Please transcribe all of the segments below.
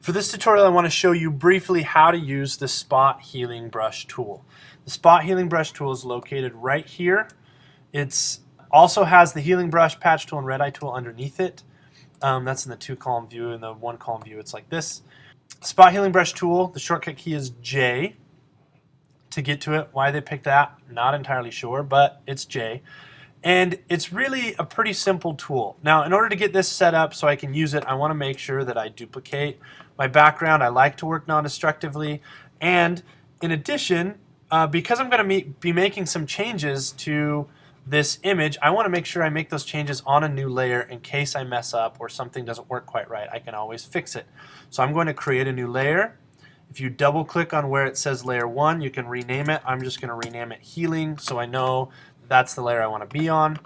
For this tutorial, I want to show you briefly how to use the Spot Healing Brush tool. The Spot Healing Brush tool is located right here. It also has the Healing Brush, Patch Tool, and Red Eye tool underneath it. That's in the 2-column view. In the 1-column view, it's like this. Spot Healing Brush tool, the shortcut key is J to get to it. Why they picked that, not entirely sure, but it's J. And it's really a pretty simple tool. Now, in order to get this set up so I can use it, I want to make sure that I duplicate my background. I like to work non-destructively. And in addition, because I'm going to be making some changes to this image, I want to make sure I make those changes on a new layer in case I mess up or something doesn't work quite right. I can always fix it. So I'm going to create a new layer. If you double click on where it says layer 1, you can rename it. I'm just going to rename it Healing so I know that's the layer I want to be on.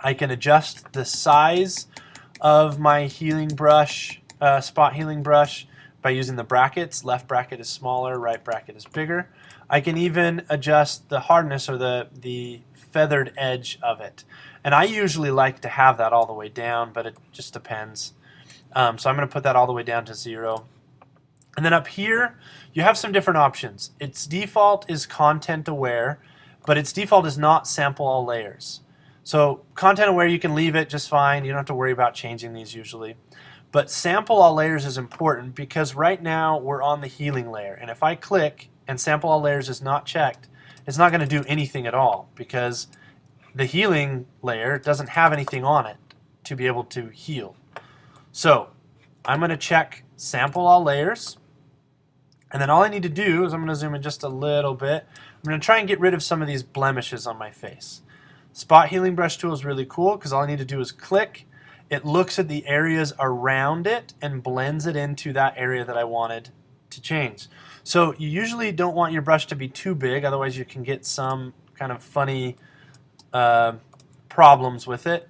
I can adjust the size of my healing brush, spot healing brush, by using the brackets. Left bracket is smaller, right bracket is bigger. I can even adjust the hardness or the feathered edge of it. And I usually like to have that all the way down, but it just depends. So I'm going to put that all the way down to 0. And then up here, you have some different options. Its default is content aware, but its default is not sample all layers. So content aware, you can leave it just fine. You don't have to worry about changing these usually. But sample all layers is important because right now we're on the healing layer. And if I click and sample all layers is not checked, it's not going to do anything at all because the healing layer doesn't have anything on it to be able to heal. So I'm going to check sample all layers. And then all I need to do is I'm going to zoom in just a little bit. I'm going to try and get rid of some of these blemishes on my face. Spot Healing Brush tool is really cool because all I need to do is click. It looks at the areas around it and blends it into that area that I wanted to change. So you usually don't want your brush to be too big, otherwise you can get some kind of funny problems with it.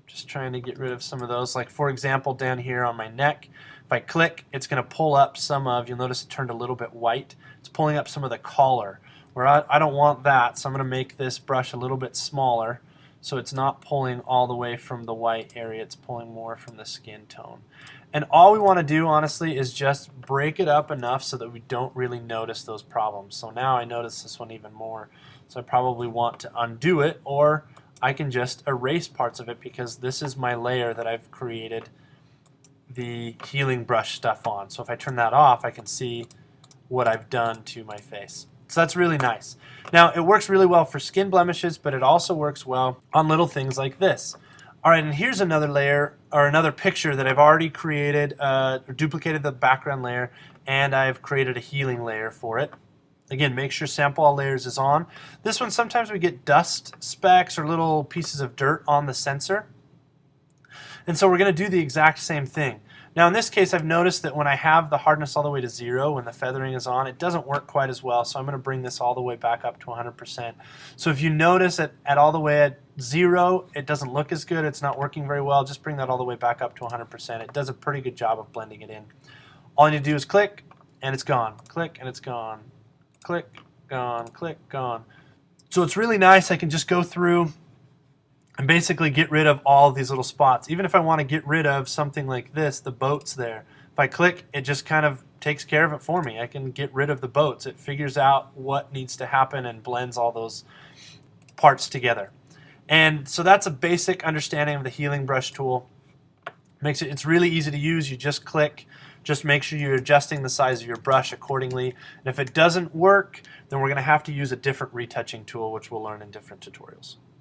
Just trying to get rid of some of those. Like for example, down here on my neck, if I click, it's going to pull up some of, you'll notice it turned a little bit white. It's pulling up some of the collar, where I don't want that, so I'm going to make this brush a little bit smaller so it's not pulling all the way from the white area, it's pulling more from the skin tone. And all we want to do, honestly, is just break it up enough so that we don't really notice those problems. So now I notice this one even more, so I probably want to undo it, or I can just erase parts of it because this is my layer that I've created the healing brush stuff on. So if I turn that off, I can see what I've done to my face. So that's really nice. Now, it works really well for skin blemishes, but it also works well on little things like this. All right, and here's another layer, or another picture that I've already created, or duplicated the background layer, and I've created a healing layer for it. Again, make sure sample all layers is on. This one, sometimes we get dust specks or little pieces of dirt on the sensor. And so we're going to do the exact same thing. Now in this case, I've noticed that when I have the hardness all the way to 0, when the feathering is on, it doesn't work quite as well, so I'm going to bring this all the way back up to 100%. So if you notice at all the way at 0, it doesn't look as good, it's not working very well, just bring that all the way back up to 100%. It does a pretty good job of blending it in. All you need to do is click, and it's gone. Click, and it's gone. Click, gone, click, gone. So it's really nice. I can just go through and basically get rid of all of these little spots. Even if I want to get rid of something like this, the boats there, if I click, it just kind of takes care of it for me. I can get rid of the boats. It figures out what needs to happen and blends all those parts together. And so that's a basic understanding of the healing brush tool. It's really easy to use. You just click. Just make sure you're adjusting the size of your brush accordingly. And if it doesn't work, then we're going to have to use a different retouching tool, which we'll learn in different tutorials.